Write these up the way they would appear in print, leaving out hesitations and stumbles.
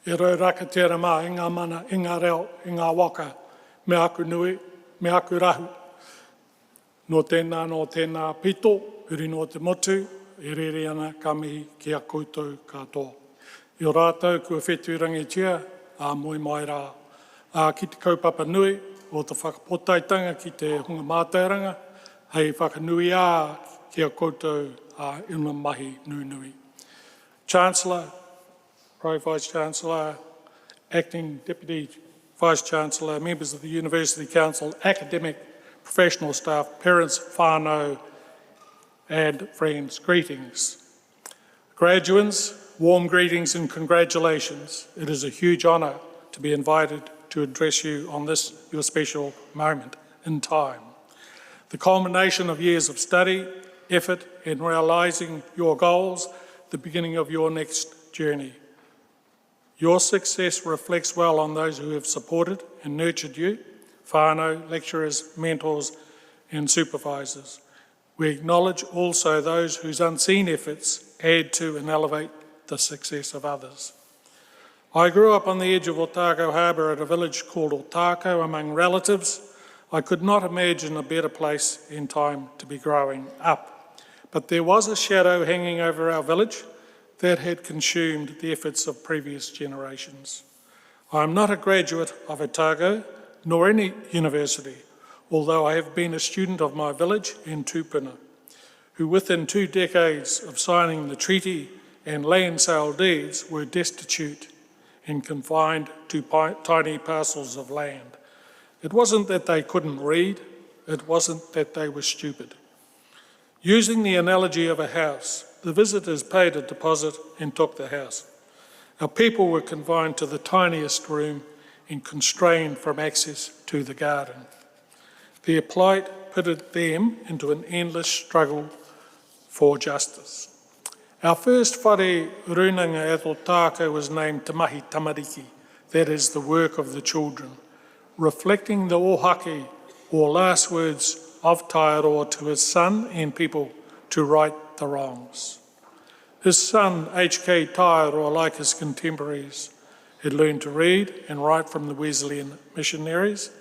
E rauraka tērā mā, i ngā mana, i ngā reo, i ngā waka, me aku nui, me aku rahu. No tēnā pito, huri no te motu, e rere ana ka mihi ki a koutou katoa. I o rātou kua whetui rangitia, a moi mai rā. Ki te kaupapa nui, o te whakapotaitanga ki te hunga mātauranga, hei whakanui ki a koutou ina mahi nui. Chancellor, Pro Vice-Chancellor, Acting Deputy Vice-Chancellor, members of the University Council, academic, professional staff, parents, whānau, and friends, greetings. Graduates, warm greetings and congratulations. It is a huge honour to be invited to address you on this, your special moment in time. The culmination of years of study, effort in realising your goals, the beginning of your next journey. Your success reflects well on those who have supported and nurtured you, whānau, lecturers, mentors and supervisors. We acknowledge also those whose unseen efforts add to and elevate the success of others. I grew up on the edge of Otago Harbour at a village called Otago among relatives. I could not imagine a better place in time to be growing up. But there was a shadow hanging over our village that had consumed the efforts of previous generations. I am not a graduate of Otago, nor any university, although I have been a student of my village in Tupuna, who within 2 decades of signing the treaty and land sale deeds were destitute and confined to tiny parcels of land. It wasn't that they couldn't read, it wasn't that they were stupid. Using the analogy of a house, the visitors paid a deposit and took the house. Our people were confined to the tiniest room and constrained from access to the garden. Their plight pitted them into an endless struggle for justice. Our first whare runanga at Otago was named Te Mahi Tamariki, that is the work of the children, reflecting the ohake or last words of Taiaroa to his son and people to right the wrongs. His son, H.K. Taiaroa, like his contemporaries, had learned to read and write from the Wesleyan missionaries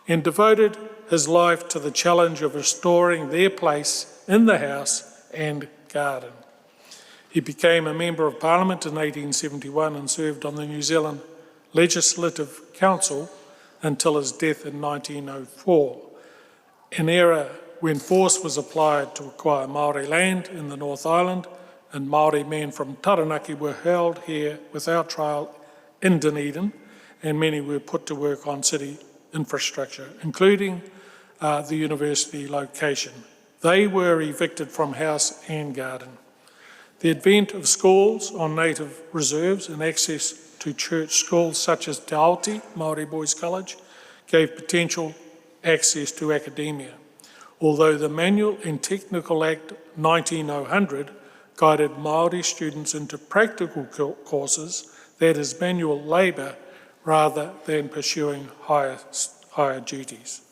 and devoted his life to the challenge of restoring their place in the house and garden. He became a Member of Parliament in 1871 and served on the New Zealand Legislative Council until his death in 1904, an era when force was applied to acquire Māori land in the North Island, and Māori men from Taranaki were held here without trial in Dunedin, and many were put to work on city infrastructure, including the university location. They were evicted from house and garden. The advent of schools on native reserves and access to church schools such as Te Aoti, Māori Boys College, gave potential access to academia, although the Manual and Technical Act 1900 guided Māori students into practical courses, that is manual labour, rather than pursuing higher duties.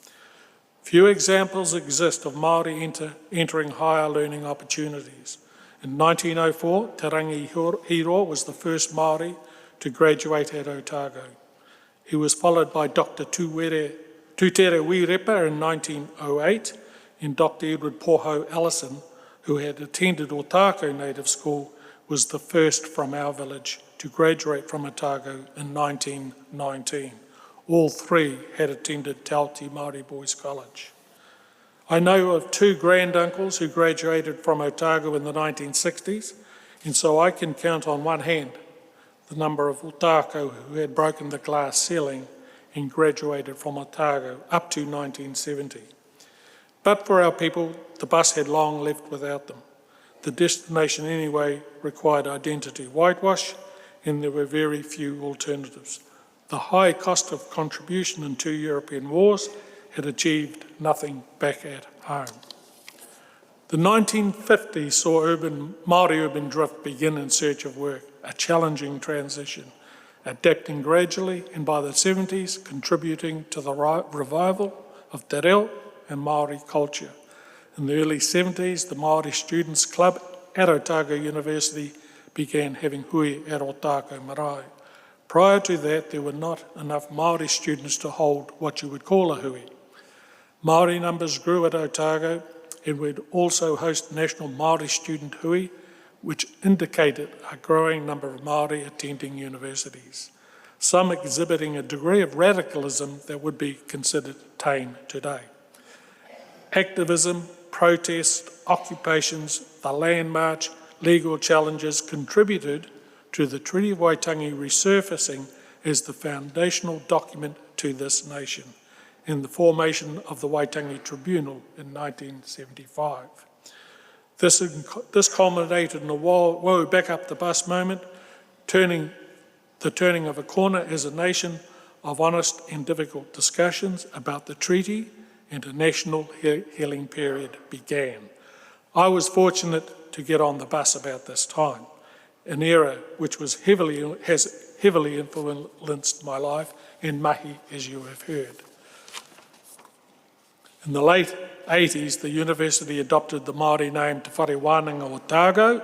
Few examples exist of Māori entering higher learning opportunities. In 1904, Te Rangi Hiro was the first Māori to graduate at Otago. He was followed by Dr. Tutere Wirepa in 1908 and Dr. Edward Poho Ellison, who had attended Otago Native School, was the first from our village to graduate from Otago in 1919. All 3 had attended Te Aoti Māori Boys College. I know of 2 granduncles who graduated from Otago in the 1960s, and so I can count on one hand the number of Otago who had broken the glass ceiling and graduated from Otago up to 1970. But for our people, the bus had long left without them. The destination anyway required identity whitewash, and there were very few alternatives. The high cost of contribution in 2 European wars had achieved nothing back at home. The 1950s saw Māori urban drift begin in search of work, a challenging transition, adapting gradually, and by the 70s contributing to the revival of te reo and Māori culture. In the early 70s, the Māori Students' Club at Otago University began having hui at Otago Marae. Prior to that, there were not enough Māori students to hold what you would call a hui. Māori numbers grew at Otago, and we'd also host National Māori Student Hui, which indicated a growing number of Māori attending universities, some exhibiting a degree of radicalism that would be considered tame today. Activism, protest, occupations, the land march, legal challenges contributed to the Treaty of Waitangi resurfacing as the foundational document to this nation in the formation of the Waitangi Tribunal in 1975. This culminated in a whoa, back up the bus moment, turning of a corner as a nation of honest and difficult discussions about the treaty, and a national healing period began. I was fortunate to get on the bus about this time, an era which has heavily influenced my life and mahi, as you have heard. In the late 80s, the university adopted the Māori name Te Whare Wānanga Otago,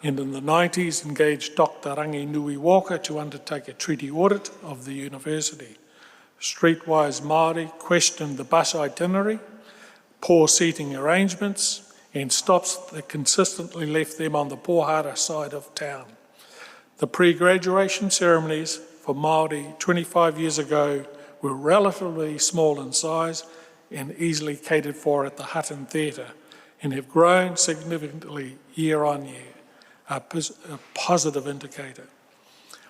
and in the 90s engaged Dr. Rangi Nui Walker to undertake a treaty audit of the university. Streetwise Māori questioned the bus itinerary, poor seating arrangements, and stops that consistently left them on the Pohara side of town. The pre-graduation ceremonies for Māori 25 years ago were relatively small in size and easily catered for at the Hutton Theatre, and have grown significantly year on year, a positive indicator.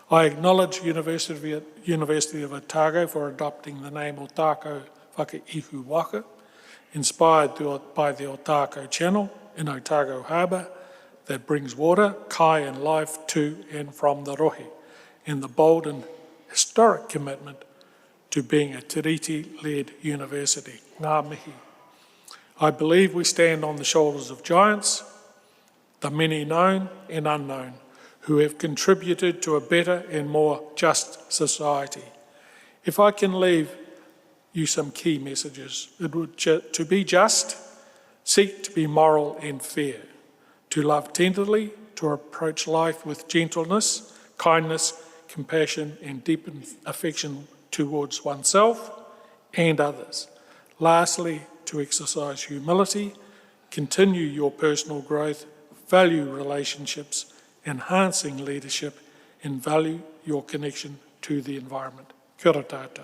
I acknowledge University of Otago for adopting the name Otago Whakaihu Waka, inspired by the Otago Channel in Otago Harbour that brings water, kai and life to and from the rohe, and the bold and historic commitment to being a tiriti-led university. Ngā mihi. I believe we stand on the shoulders of giants, the many known and unknown, who have contributed to a better and more just society. If I can leave you some key messages, it would to be just, seek to be moral and fair, to love tenderly, to approach life with gentleness, kindness, compassion and deep affection towards oneself and others. Lastly, to exercise humility, continue your personal growth, value relationships, enhancing leadership, and value your connection to the environment. Kia ora tātou.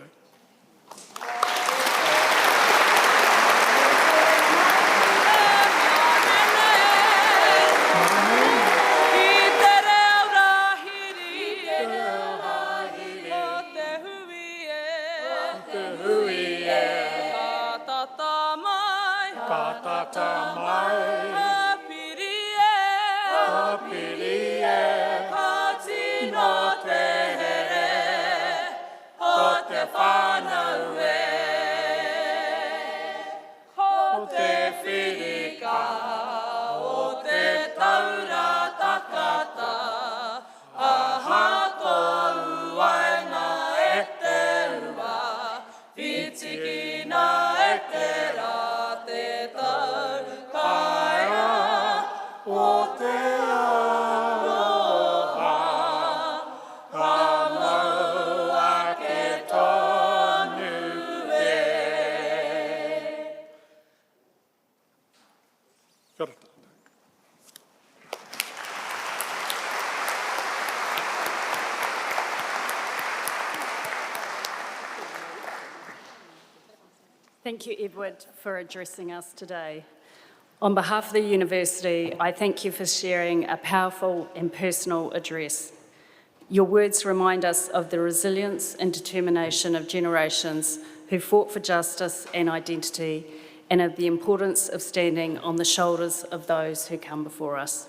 Thank you, Edward, for addressing us today. On behalf of the University, I thank you for sharing a powerful and personal address. Your words remind us of the resilience and determination of generations who fought for justice and identity, and of the importance of standing on the shoulders of those who come before us.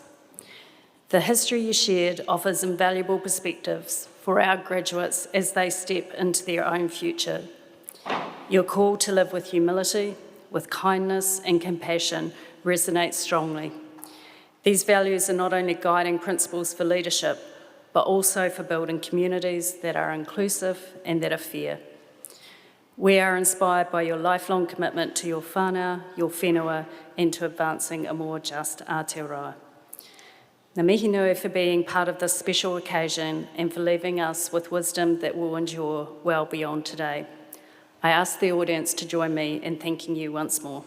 The history you shared offers invaluable perspectives for our graduates as they step into their own future. Your call to live with humility, with kindness and compassion resonates strongly. These values are not only guiding principles for leadership, but also for building communities that are inclusive and that are fair. We are inspired by your lifelong commitment to your whānau, your whenua, and to advancing a more just Aotearoa. Ngā mihi nui for being part of this special occasion and for leaving us with wisdom that will endure well beyond today. I ask the audience to join me in thanking you once more.